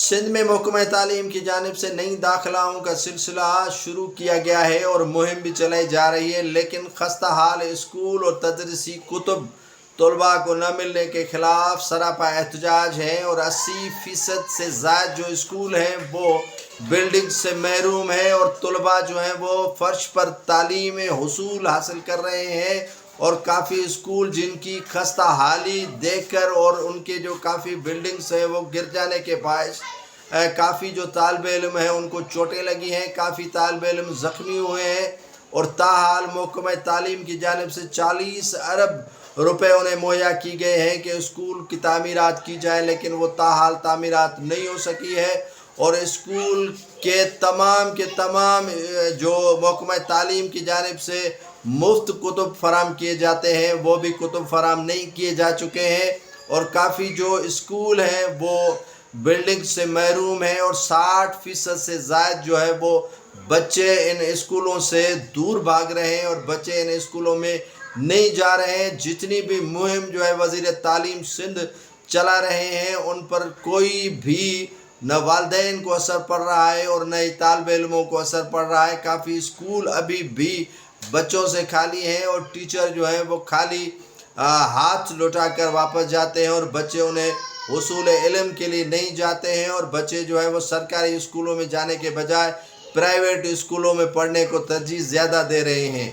سندھ میں محکمہ تعلیم کی جانب سے نئی داخلاؤں کا سلسلہ شروع کیا گیا ہے اور مہم بھی چلائی جا رہی ہے، لیکن خستہ حال اسکول اور تدریسی کتب طلباء کو نہ ملنے کے خلاف سراپا احتجاج ہے، اور 80% سے زائد جو اسکول ہیں وہ بلڈنگ سے محروم ہیں، اور طلباء جو ہیں وہ فرش پر تعلیم حصول حاصل کر رہے ہیں۔ اور کافی اسکول جن کی خستہ حالی دیکھ کر اور ان کے جو کافی بلڈنگز ہیں وہ گر جانے کے باعث کافی جو طالب علم ہیں ان کو چوٹیں لگی ہیں، کافی طالب علم زخمی ہوئے ہیں، اور تاحال محکمہ تعلیم کی جانب سے 40 ارب روپے انہیں مہیا کی گئے ہیں کہ اسکول کی تعمیرات کی جائیں، لیکن وہ تاحال تعمیرات نہیں ہو سکی ہے، اور اسکول کے تمام جو محکمہ تعلیم کی جانب سے مفت کتب فراہم کیے جاتے ہیں وہ بھی کتب فراہم نہیں کیے جا چکے ہیں، اور کافی جو اسکول ہیں وہ بلڈنگ سے محروم ہیں، اور 60% سے زائد جو ہے وہ بچے ان اسکولوں سے دور بھاگ رہے ہیں، اور بچے ان اسکولوں میں نہیں جا رہے ہیں۔ جتنی بھی مہم جو ہے وزیر تعلیم سندھ چلا رہے ہیں ان پر کوئی بھی نہ والدین کو اثر پڑ رہا ہے اور نہ ہی طالب علموں کو اثر پڑ رہا ہے۔ کافی اسکول ابھی بھی بچوں سے خالی ہیں، اور ٹیچر جو ہیں وہ خالی ہاتھ لوٹا کر واپس جاتے ہیں، اور بچے انہیں حصول علم کے لیے نہیں جاتے ہیں، اور بچے جو ہے وہ سرکاری اسکولوں میں جانے کے بجائے پرائیویٹ اسکولوں میں پڑھنے کو ترجیح زیادہ دے رہے ہیں۔